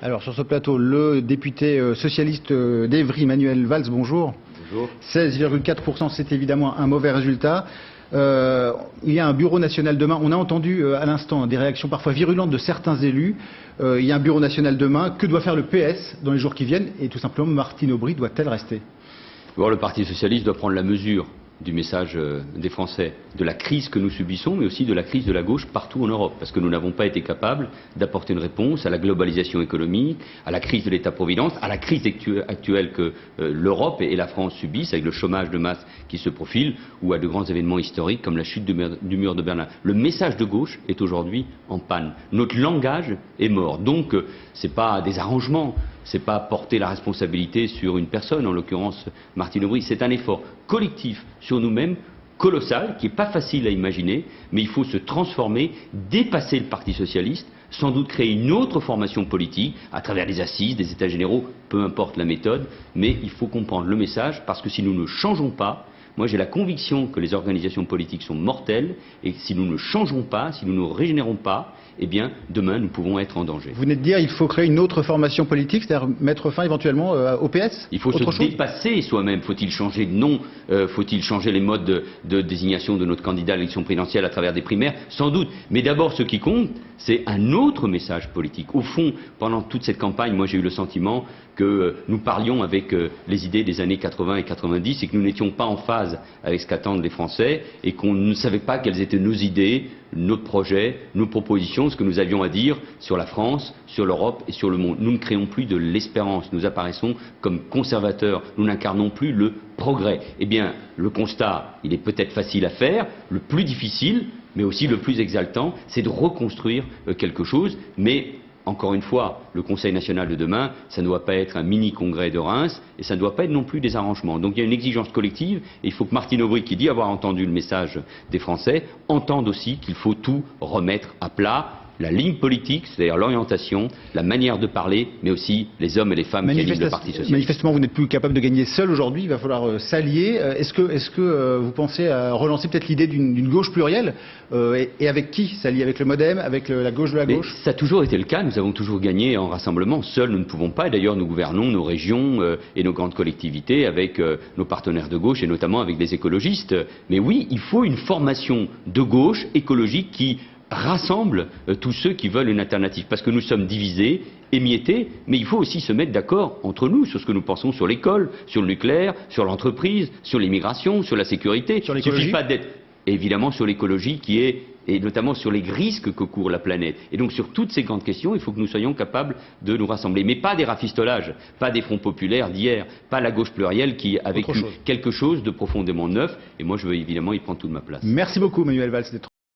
Alors sur ce plateau, le député socialiste d'Evry, Manuel Valls, bonjour. Bonjour. 16,4%, c'est évidemment un mauvais résultat. Il y a un bureau national demain. On a entendu à l'instant des réactions parfois virulentes de certains élus. Il y a un bureau national demain. Que doit faire le PS dans les jours qui viennent? Et tout simplement, Martine Aubry doit-elle rester? D'abord, le Parti socialiste doit prendre la mesure du message des Français, de la crise que nous subissons, mais aussi de la crise de la gauche partout en Europe, parce que nous n'avons pas été capables d'apporter une réponse à la globalisation économique, à la crise de l'État-providence, à la crise actuelle que l'Europe et la France subissent, avec le chômage de masse qui se profile, ou à de grands événements historiques comme la chute du mur de Berlin. Le message de gauche est aujourd'hui en panne. Notre langage est mort. Donc, ce n'est pas des arrangements, ce n'est pas porter la responsabilité sur une personne, en l'occurrence Martine Aubry, c'est un effort collectif sur nous-mêmes, colossal, qui n'est pas facile à imaginer, mais il faut se transformer, dépasser le Parti socialiste, sans doute créer une autre formation politique, à travers des assises, des états généraux, peu importe la méthode, mais il faut comprendre le message, parce que si nous ne changeons pas, moi j'ai la conviction que les organisations politiques sont mortelles, et si nous ne changeons pas, si nous ne régénérons pas, eh bien, demain, nous pouvons être en danger. Vous venez de dire qu'il faut créer une autre formation politique, c'est-à-dire mettre fin éventuellement au PS? Il faut se dépasser soi-même. Faut-il changer de nom? Faut-il changer les modes de désignation de notre candidat à l'élection présidentielle à travers des primaires? Sans doute. Mais d'abord, ce qui compte, c'est un autre message politique. Au fond, pendant toute cette campagne, moi j'ai eu le sentiment que nous parlions avec les idées des années 80 et 90 et que nous n'étions pas en phase avec ce qu'attendent les Français et qu'on ne savait pas quelles étaient nos idées, nos projets, nos propositions, ce que nous avions à dire sur la France, sur l'Europe et sur le monde. Nous ne créons plus de l'espérance, nous apparaissons comme conservateurs, nous n'incarnons plus le progrès. Eh bien, le constat, il est peut-être facile à faire, le plus difficile, mais aussi le plus exaltant, c'est de reconstruire quelque chose, mais encore une fois, le Conseil national de demain, ça ne doit pas être un mini-congrès de Reims et ça ne doit pas être non plus des arrangements. Donc il y a une exigence collective et il faut que Martine Aubry, qui dit avoir entendu le message des Français, entende aussi qu'il faut tout remettre à plat. La ligne politique, c'est-à-dire l'orientation, la manière de parler, mais aussi les hommes et les femmes qui animent le Parti socialiste. Manifestement, vous n'êtes plus capable de gagner seul aujourd'hui, il va falloir s'allier. Est-ce que vous pensez à relancer peut-être l'idée d'une gauche plurielle et avec qui s'allier? Avec le MoDem, avec la gauche de la gauche? Ça a toujours été le cas, nous avons toujours gagné en rassemblement. Seuls, nous ne pouvons pas, et d'ailleurs nous gouvernons nos régions et nos grandes collectivités avec nos partenaires de gauche et notamment avec des écologistes. Mais oui, il faut une formation de gauche écologique qui rassemble tous ceux qui veulent une alternative, parce que nous sommes divisés, émiettés, mais il faut aussi se mettre d'accord entre nous sur ce que nous pensons sur l'école, sur le nucléaire, sur l'entreprise, sur l'immigration, sur la sécurité. Sur l'écologie. Il ne suffit pas d'être, évidemment, sur l'écologie qui est, et notamment sur les risques que court la planète. Et donc sur toutes ces grandes questions, il faut que nous soyons capables de nous rassembler. Mais pas des rafistolages, pas des fronts populaires d'hier, pas la gauche plurielle qui a vécu quelque chose de profondément neuf. Et moi je veux évidemment y prendre toute ma place. Merci beaucoup Manuel Valls.